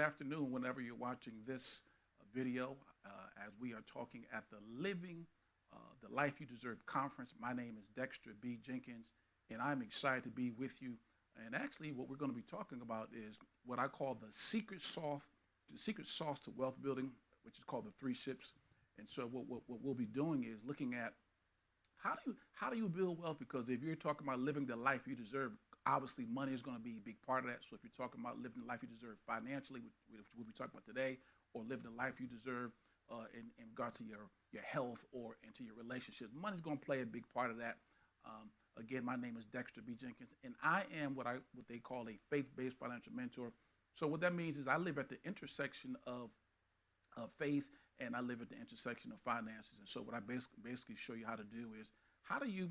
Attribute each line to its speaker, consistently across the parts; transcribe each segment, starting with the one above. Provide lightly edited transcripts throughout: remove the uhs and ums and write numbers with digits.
Speaker 1: afternoon whenever you're watching this video as we are talking at the Living the Life You Deserve conference. My name is Dexter B. Jenkins, and I'm excited to be with you. And actually, what we're going to be talking about is what I call the secret sauce to wealth building, which is called the three ships. And so what we'll be doing is looking at how do you build wealth? Because if you're talking about living the life you deserve, obviously money is going to be a big part of that. So if you're talking about living the life you deserve financially, which we'll be talking about today, or living the life you deserve in regard to your health or into your relationships, money's going to play a big part of that. Again, my name is Dexter B. Jenkins, and I am what they call a faith-based financial mentor. So what that means is I live at the intersection of faith, and I live at the intersection of finances. And so what I basically show you how to do is how do you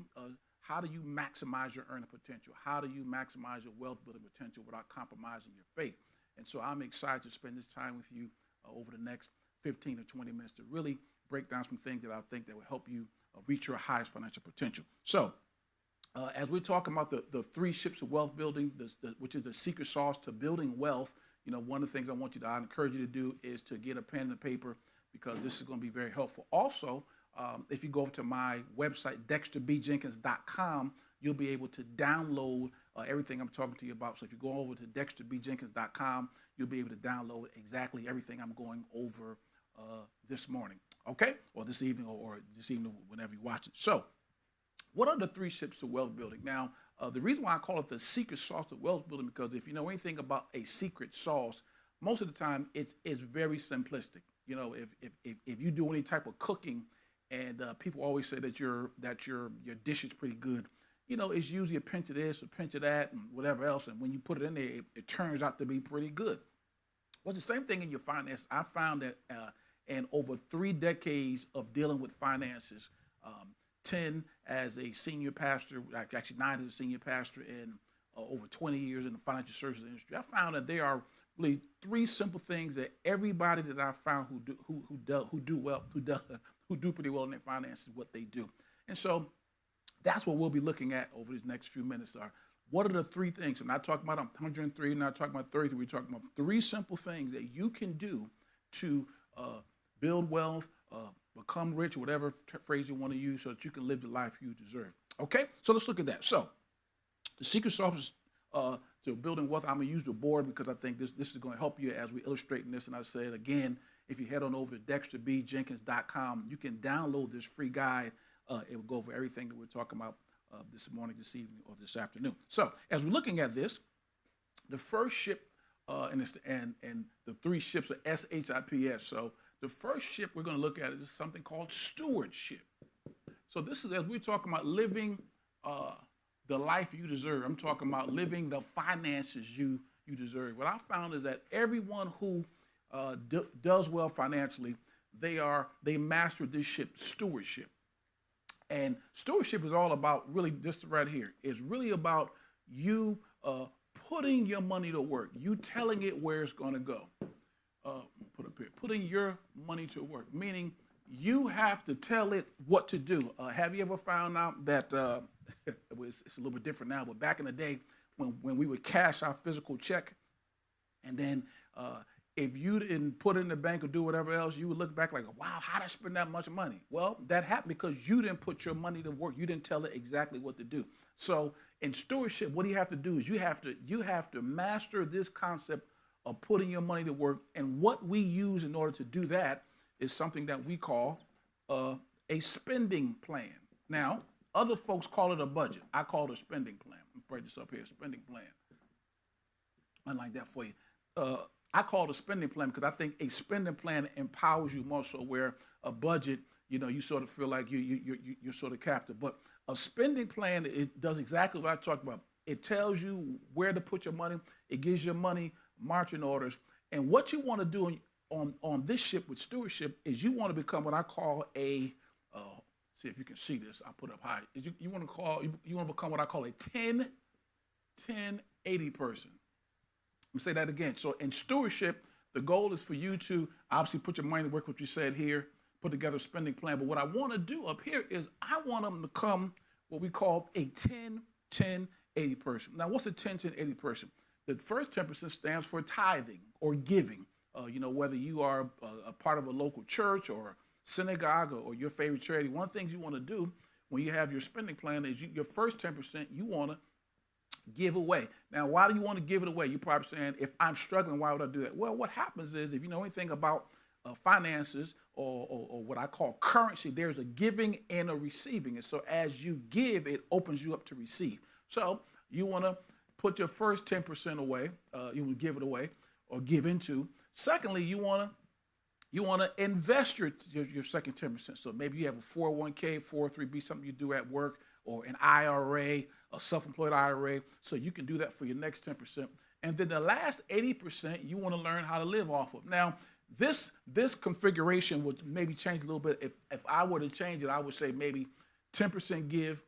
Speaker 1: maximize your earning potential? How do you maximize your wealth building potential without compromising your faith? And so I'm excited to spend this time with you over the next 15 to 20 minutes to really break down some things that I think that will help you reach your highest financial potential. So as we're talking about the three ships of wealth building, which is the secret sauce to building wealth, one of the things I encourage you to do is to get a pen and a paper, because this is going to be very helpful. Also, if you go over to my website, dexterbjenkins.com, you'll be able to download everything I'm talking to you about. So if you go over to dexterbjenkins.com, you'll be able to download exactly everything I'm going over this morning, okay? Or this evening, or this evening whenever you watch it. So what are the three ships to wealth building? Now, the reason why I call it the secret sauce to wealth building, because if you know anything about a secret sauce, most of the time it's very simplistic. If you do any type of cooking, and people always say that your dish is pretty good, it's usually a pinch of this, a pinch of that, and whatever else. And when you put it in there, it turns out to be pretty good. Well, it's the same thing in your finance. I found that in over 3 decades of dealing with finances, 10 as a senior pastor, actually 9 as a senior pastor, and over 20 years in the financial services industry, I found that there are really 3 simple things that everybody that I found who do pretty well in their finances, what they do. And so that's what we'll be looking at over these next few minutes. What are the 3 things? I'm not talking about 103, I'm not talking about 33. We're talking about 3 simple things that you can do to build wealth, become rich, whatever phrase you want to use, so that you can live the life you deserve. Okay, so let's look at that. So the secret sauce to building wealth, I'm going to use the board because I think this is going to help you as we illustrate in this. And I said, again, if you head on over to dexterbjenkins.com, you can download this free guide. It will go over everything that we're talking about this morning, this evening, or this afternoon. So as we're looking at this, the first ship and the 3 ships are SHIPS. So the first ship we're going to look at is something called stewardship. So this is, as we're talking about living the life you deserve, I'm talking about living the finances you deserve. What I found is that everyone who does well financially, they master this ship, stewardship. And stewardship is all about, really, this right here, is really about you putting your money to work, you telling it where it's going to go. Put up here, putting your money to work, meaning you have to tell it what to do. Have you ever found out that it's a little bit different now, but back in the day when we would cash our physical check, and then if you didn't put it in the bank or do whatever else, you would look back like, wow, how did I spend that much money? Well, that happened because you didn't put your money to work. You didn't tell it exactly what to do. So in stewardship, what you have to do is you have to master this concept of putting your money to work. And what we use in order to do that is something that we call a spending plan. Now, other folks call it a budget. I call it a spending plan. Let me break this up here, spending plan. Unlike that for you. I call it a spending plan because I think a spending plan empowers you more so, where a budget, you sort of feel like you're sort of captive. But a spending plan, it does exactly what I talked about. It tells you where to put your money. It gives your money marching orders. And what you want to do on this ship with stewardship is you want to become what I call a, see if you can see this, I'll put it up high. You want to become what I call a 10-10-80 person. Let me say that again. So in stewardship, the goal is for you to obviously put your money to work, what you said here, put together a spending plan. But what I want to do up here is I want them to become what we call a 10-10-80 person. Now, what's a 10-10-80 person? The first 10% stands for tithing or giving. Whether you are a part of a local church or synagogue or your favorite charity, one of the things you want to do when you have your spending plan is your first 10% you want to give away. Now, why do you want to give it away? You're probably saying, if I'm struggling, why would I do that? Well, what happens is, if you know anything about finances or what I call currency, there's a giving and a receiving. And so as you give, it opens you up to receive. So you want to put your first 10% away. You want to give it away or give into. Secondly, you want to invest your second 10%. So maybe you have a 401k, 403b, something you do at work, or an IRA, a self-employed IRA. So you can do that for your next 10%. And then the last 80%, you want to learn how to live off of. Now, this configuration would maybe change a little bit. If I were to change it, I would say maybe 10% give,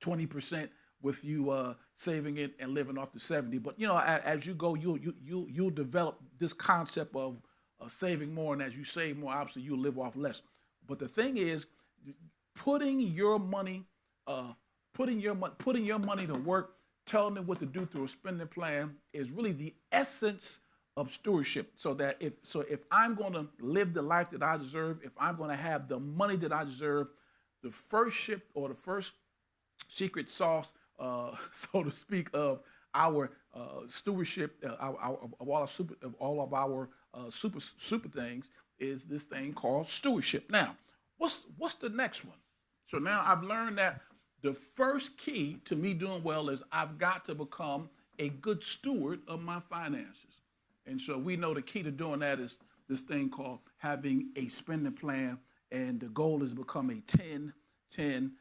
Speaker 1: 20% with you saving it and living off the 70. But as you go, you'll develop this concept of saving more, and as you save more, obviously you'll live off less. But the thing is, putting your money to work, telling them what to do through a spending plan is really the essence of stewardship. So if I'm going to live the life that I deserve, if I'm going to have the money that I deserve, the first secret sauce, so to speak, of our stewardship, of all of our super things, is this thing called stewardship. Now, what's the next one? So now I've learned that the first key to me doing well is I've got to become a good steward of my finances. And so we know the key to doing that is this thing called having a spending plan, and the goal is to become a 10-10-80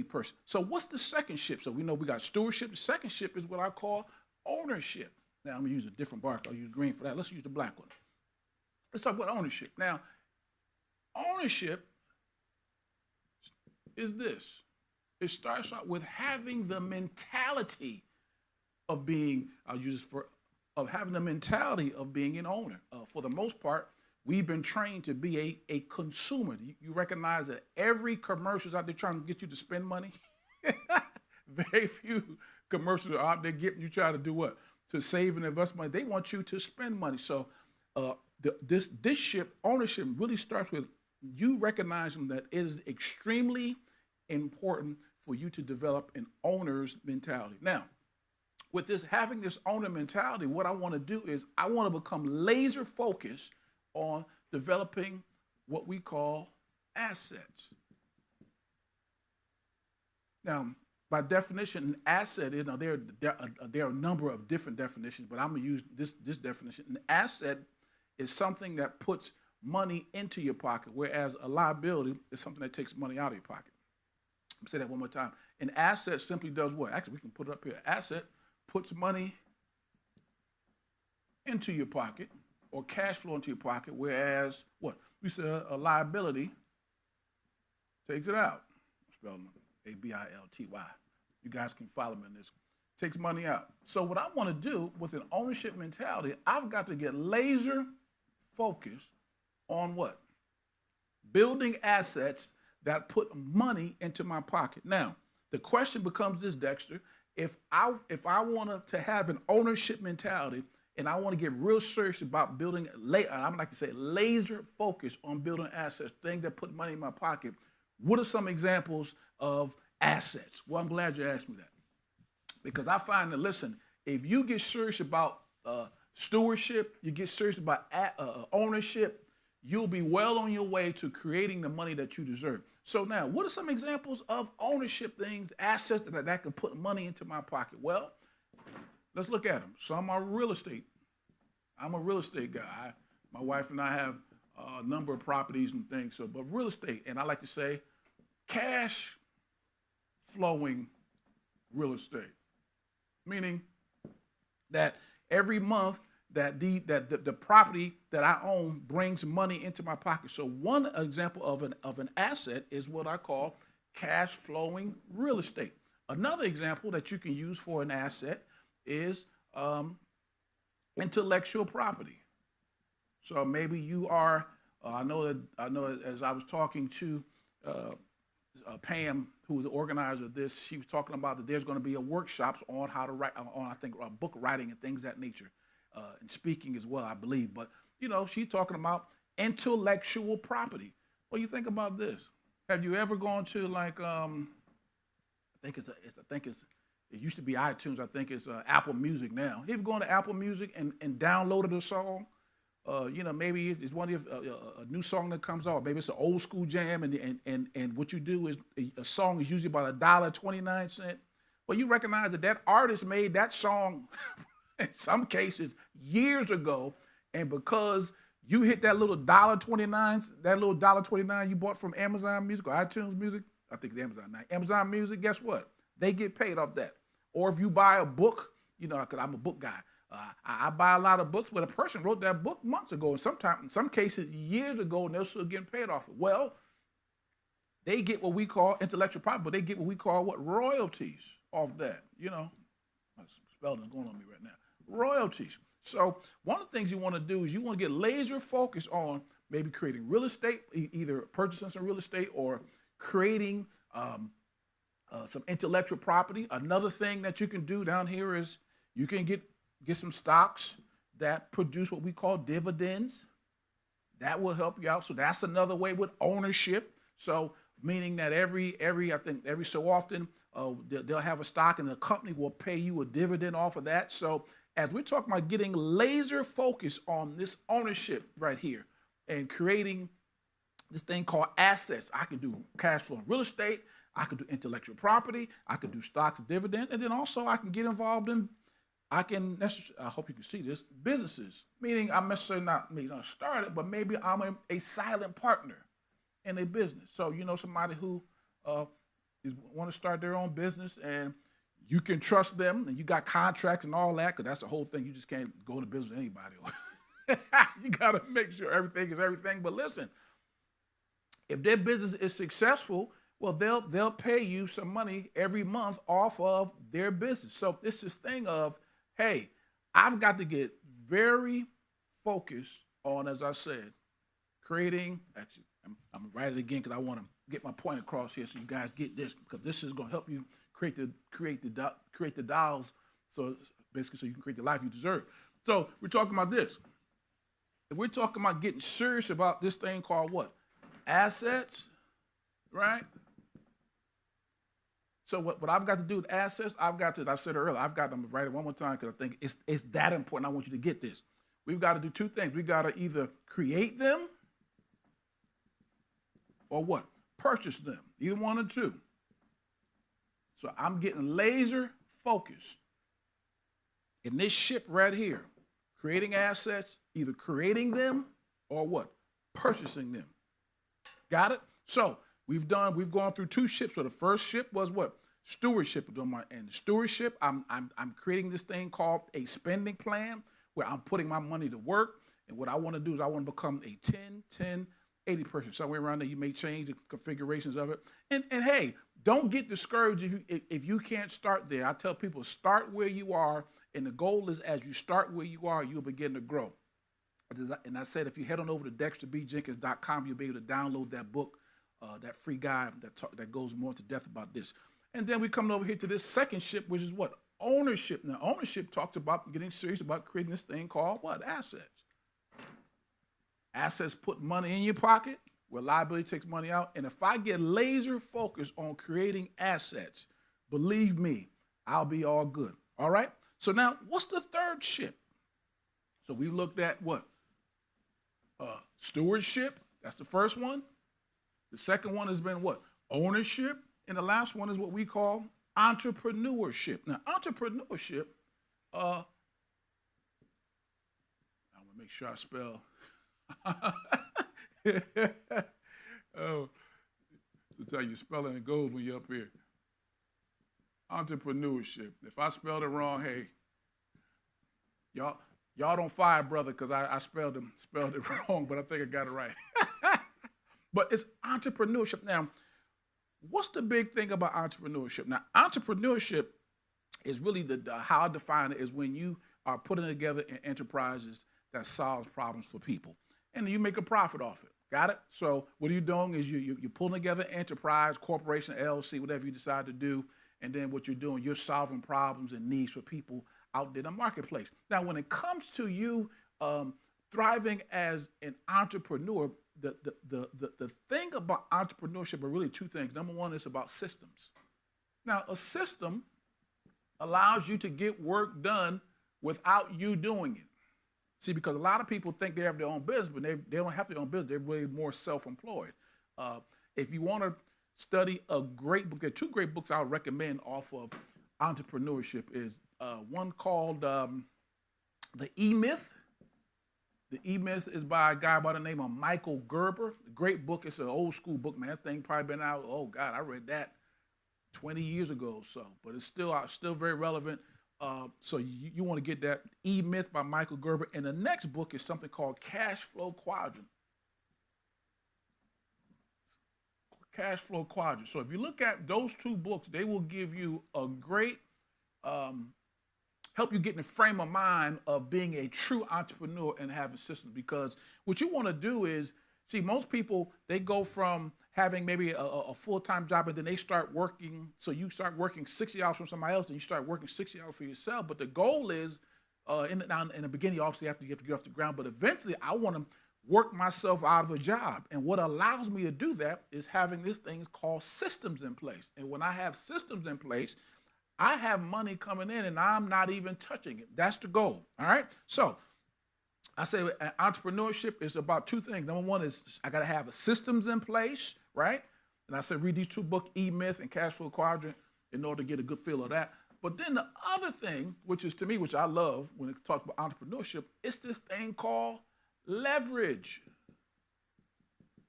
Speaker 1: person. So what's the second ship? So we know we got stewardship. The second ship is what I call ownership. Now I'm gonna use a different bark. I'll use green for that. Let's use the black one. Let's talk about ownership. Now, ownership is this. It starts out with having the mentality of being, of having the mentality of being an owner. For the most part, we've been trained to be a consumer. You recognize that every commercial is out there trying to get you to spend money. Very few commercials are out there getting you try to do what? To save and invest money. They want you to spend money. So this ship, ownership, really starts with you recognizing that it is extremely important for you to develop an owner's mentality. Now, with having this owner mentality, what I want to do is I want to become laser focused on developing what we call assets. Now, by definition, an asset is, now there are a number of different definitions, but I'm going to use this definition. An asset is something that puts money into your pocket, whereas a liability is something that takes money out of your pocket. Let me say that one more time. An asset simply does what? Actually, we can put it up here. Asset puts money into your pocket or cash flow into your pocket, whereas what? We say a liability takes it out. Spelling A-B-I-L-T-Y. You guys can follow me in this. Takes money out. So what I want to do with an ownership mentality, I've got to get laser focused on what? Building assets that put money into my pocket. Now, the question becomes this, Dexter. If I want to have an ownership mentality and I want to get real serious about building, I would like to say laser focus on building assets, things that put money in my pocket, what are some examples of assets? Well, I'm glad you asked me that. Because I find that, listen, if you get serious about stewardship, you get serious about ownership, you'll be well on your way to creating the money that you deserve. So now, what are some examples of ownership things, assets that can put money into my pocket? Well, let's look at them. Some are real estate. I'm a real estate guy. My wife and I have a number of properties and things. So, but real estate, and I like to say, cash flowing real estate, meaning that every month that the property that I own brings money into my pocket. So one example of an asset is what I call cash flowing real estate. Another example that you can use for an asset is intellectual property. So maybe you are, I know as I was talking to Pam who was the organizer of this, she was talking about that there's going to be a workshops on how to write, on I think book writing and things of that nature, and speaking as well, I believe. But she's talking about intellectual property. Well, you think about this. Have you ever gone to like it used to be iTunes. I think it's Apple Music now. Have you gone to Apple Music and downloaded a song? Maybe it's one of a new song that comes out. Maybe it's an old school jam, and what you do is a song is usually about $1.29. Well, you recognize that artist made that song in some cases years ago, and because you hit that little $1.29 you bought from Amazon Music or iTunes Music, I think it's Amazon now. Amazon Music, guess what? They get paid off that. Or if you buy a book, because I'm a book guy. I buy a lot of books, but a person wrote that book months ago, and in some cases, years ago, and they're still getting paid off it. Well, they get what we call intellectual property, but they get what we call royalties off that. My spelling is going on me right now. Royalties. So one of the things you want to do is you want to get laser focused on maybe creating real estate, either purchasing some real estate or creating some intellectual property. Another thing that you can do down here is you can get some stocks that produce what we call dividends. That will help you out. So that's another way with ownership. So meaning that every so often they'll have a stock and the company will pay you a dividend off of that. So as we're talking about getting laser focused on this ownership right here and creating this thing called assets, I can do cash flow in real estate. I could do intellectual property. I could do stocks, dividend, and then also I can get involved in. I hope you can see this, businesses, meaning I'm necessarily not start it, but maybe I'm a silent partner in a business. So, somebody who want to start their own business and you can trust them and you got contracts and all that, because that's the whole thing. You just can't go into business with anybody. You got to make sure everything is everything. But listen, if their business is successful, well, they'll pay you some money every month off of their business. So this is thing of, hey, I've got to get very focused on, as I said, creating. Actually, I'm gonna write it again because I want to get my point across here so you guys get this, because this is going to help you create the dials. So basically, so you can create the life you deserve. So we're talking about this. If we're talking about getting serious about this thing called what? Assets, right? So what I've got to do with assets, I said earlier, I'm going to write it one more time because I think it's that important. I want you to get this. We've got to do two things. We've got to either create them or what? Purchase them. Either one or two. So I'm getting laser focused in this ship right here. Creating assets, either creating them or what? Purchasing them. Got it? So we've gone through two ships. So the first ship was what? Stewardship. And stewardship, I'm creating this thing called a spending plan where I'm putting my money to work. And what I want to do is I want to become a 10-10-80 person. Somewhere around there, you may change the configurations of it. And hey, don't get discouraged if you can't start there. I tell people, start where you are. And the goal is, as you start where you are, you'll begin to grow. And I said, if you head on over to dexterbjenkins.com, you'll be able to download that book, that free guide that goes more into depth about this. And then we come over here to this second ship, which is what? Ownership. Now, ownership talks about getting serious about creating this thing called what? Assets. Assets put money in your pocket, where liability takes money out. And if I get laser focused on creating assets, believe me, I'll be all good. All right? So now, what's the third ship? So we looked at what? Stewardship. That's the first one. The second one has been what? Ownership. And the last one is what we call entrepreneurship. Now, entrepreneurship, I want to make sure I spell. Oh, to tell you spelling it goes when you're up here. Entrepreneurship. If I spelled it wrong, hey, y'all don't fire brother because I spelled it wrong, but I think I got it right. But it's entrepreneurship. Now, what's the big thing about entrepreneurship? Now, entrepreneurship is really how I define it is when you are putting together enterprises that solves problems for people, and you make a profit off it. Got it? So what are you doing is you're pulling together enterprise, corporation, LLC, whatever you decide to do. And then what you're doing, you're solving problems and needs for people out there in the marketplace. Now, when it comes to you thriving as an entrepreneur, the thing about entrepreneurship are really two things. Number one is about systems. Now, a system allows you to get work done without you doing it. See, because a lot of people think they have their own business, but they don't have their own business. They're really more self-employed. If you want to study a great book, there are two great books I would recommend off of entrepreneurship. Is one called The E-Myth. The E-Myth is by a guy by the name of Michael Gerber. Great book. It's an old school book, man. That thing probably been out, oh God, I read that 20 years ago or so, but it's still out, still very relevant. So you want to get that E-Myth by Michael Gerber. And the next book is something called Cash Flow Quadrant. Cash Flow Quadrant. So if you look at those two books, they will give you a great, help you get in the frame of mind of being a true entrepreneur and having systems. Because what you want to do is, see, most people, they go from having maybe a full-time job, and then they start working. So you start working 60 hours from somebody else, and you start working 60 hours for yourself. But the goal is, in the beginning, obviously, you have to get off the ground. But eventually, I want to work myself out of a job. And what allows me to do that is having this thing called systems in place. And when I have systems in place, I have money coming in, and I'm not even touching it. That's the goal. All right? So I say entrepreneurship is about two things. Number one is I got to have systems in place, right? And I said read these two books, E-Myth and Cash Flow Quadrant, in order to get a good feel of that. But then the other thing, which is to me, which I love when it talks about entrepreneurship, it's this thing called leverage.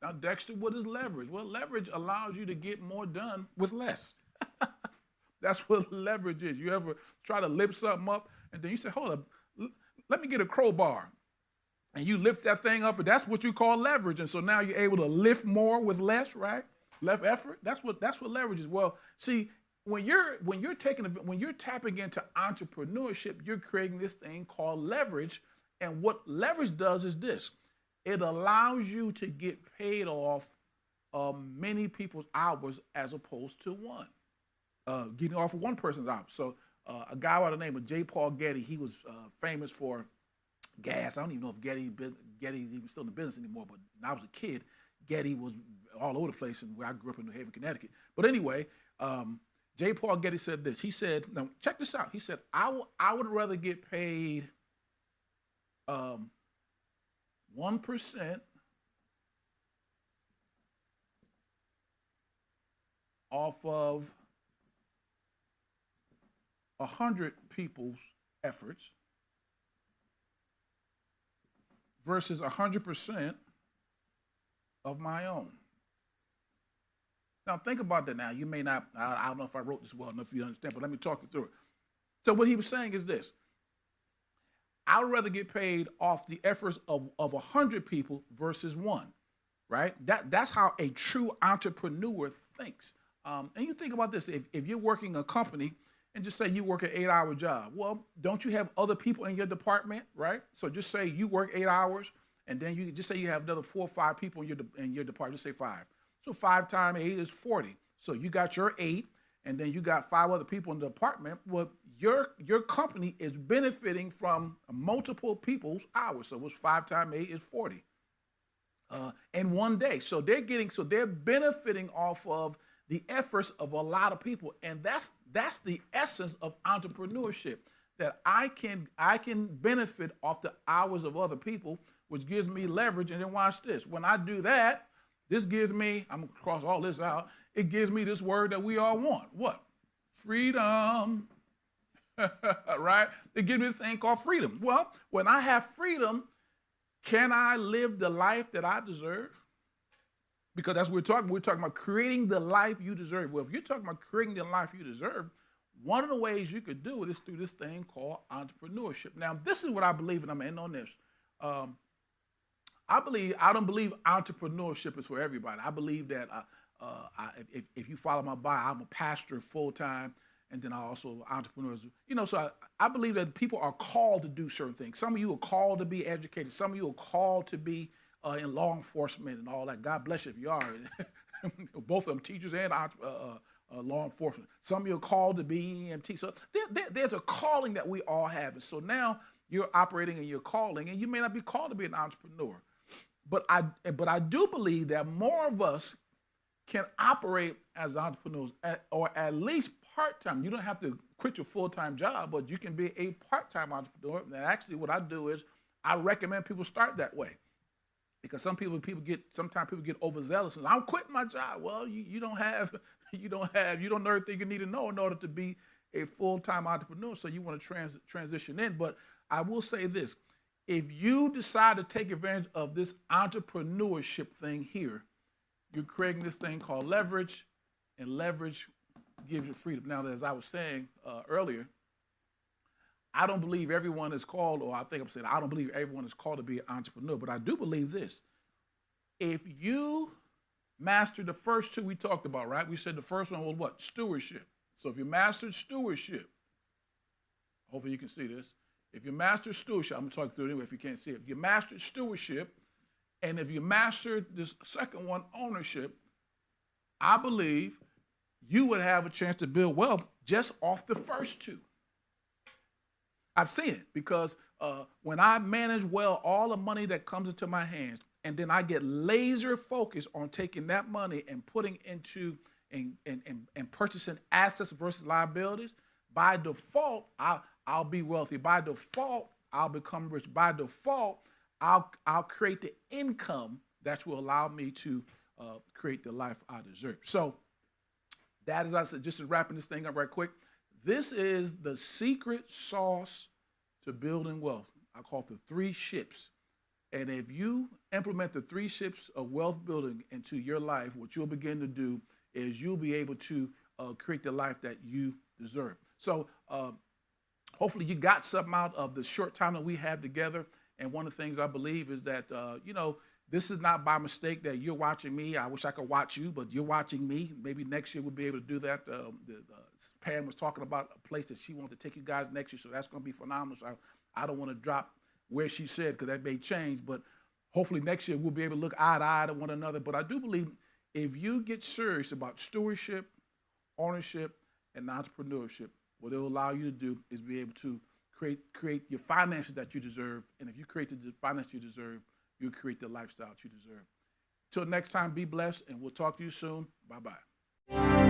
Speaker 1: Now, Dexter, what is leverage? Well, leverage allows you to get more done with less. That's what leverage is. You ever try to lift something up, and then you say, hold up, let me get a crowbar. And you lift that thing up, and that's what you call leverage. And so now you're able to lift more with less, right? Less effort. That's what leverage is. Well, see, when you're tapping into entrepreneurship, you're creating this thing called leverage. And what leverage does is this: it allows you to get paid off many people's hours as opposed to one. Getting off of one person's hours. So a guy by the name of J. Paul Getty, he was famous for gas. I don't even know if Getty's even still in the business anymore, but when I was a kid, Getty was all over the place, and where I grew up in New Haven, Connecticut. But anyway, J. Paul Getty said this. He said, now check this out. He said, I would rather get paid 1% off of 100 people's efforts versus 100% of my own. Now think about that now. You may not, I don't know if I wrote this well enough for you to understand, but let me talk you through it. So what he was saying is this: I would rather get paid off the efforts of 100 people versus one, right? That's how a true entrepreneur thinks. And you think about this: if you're working a company, and just say you work an 8-hour job. Well, don't you have other people in your department, right? So just say you work 8 hours, and then you just say you have another 4 or 5 people in your department. Just say 5. So 5 times 8 is 40. So you got your 8, and then you got 5 other people in the department. Well, your company is benefiting from multiple people's hours. So what's 5 times 8 is 40 in one day. So they're benefiting off of the efforts of a lot of people. And that's the essence of entrepreneurship, that I can benefit off the hours of other people, which gives me leverage. And then watch this. When I do that, this gives me, I'm going to cross all this out, it gives me this word that we all want. What? Freedom. Right? It gives me this thing called freedom. Well, when I have freedom, can I live the life that I deserve? Because that's what we're talking. We're talking about creating the life you deserve. Well, if you're talking about creating the life you deserve, one of the ways you could do it is through this thing called entrepreneurship. Now, this is what I believe, and I'm going to end on this. I don't believe entrepreneurship is for everybody. I believe that if you follow my bio, I'm a pastor full-time, and then I also entrepreneurs. So I believe that people are called to do certain things. Some of you are called to be educated. Some of you are called to be in law enforcement and all that. God bless you if you are. Both of them, teachers and law enforcement. Some of you are called to be EMT. So there's a calling that we all have. And so now you're operating in your calling, and you may not be called to be an entrepreneur. But I do believe that more of us can operate as entrepreneurs, or at least part-time. You don't have to quit your full-time job, but you can be a part-time entrepreneur. And actually what I do is I recommend people start that way. Because sometimes people get overzealous and I'm quitting my job. Well, you don't know everything you need to know in order to be a full-time entrepreneur. So you want to transition in. But I will say this: if you decide to take advantage of this entrepreneurship thing here, you're creating this thing called leverage, and leverage gives you freedom. Now, as I was saying earlier, I don't believe everyone is called, or I don't believe everyone is called to be an entrepreneur, but I do believe this. If you master the first two we talked about, right? We said the first one was what? Stewardship. So if you mastered stewardship, hopefully you can see this. If you master stewardship, I'm going to talk through it anyway if you can't see it. If you mastered stewardship, and if you mastered this second one, ownership, I believe you would have a chance to build wealth just off the first two. I've seen it because when I manage well all the money that comes into my hands, and then I get laser focused on taking that money and putting into and purchasing assets versus liabilities, by default, I'll be wealthy. By default, I'll become rich. By default, I'll create the income that will allow me to create the life I deserve. So that is, I said, just wrapping this thing up right quick. This is the secret sauce to building wealth. I call it the 3 ships. And if you implement the 3 ships of wealth building into your life, what you'll begin to do is you'll be able to create the life that you deserve. So hopefully you got something out of the short time that we have together. And one of the things I believe is that, this is not by mistake that you're watching me. I wish I could watch you, but you're watching me. Maybe next year we'll be able to do that. Pam was talking about a place that she wants to take you guys next year, so that's going to be phenomenal. So I don't want to drop where she said, because that may change, but hopefully next year we'll be able to look eye to eye to one another. But I do believe if you get serious about stewardship, ownership, and entrepreneurship, what it will allow you to do is be able to create your finances that you deserve. And if you create the finances you deserve, you create the lifestyle that you deserve. Till next time, be blessed, and we'll talk to you soon. Bye-bye.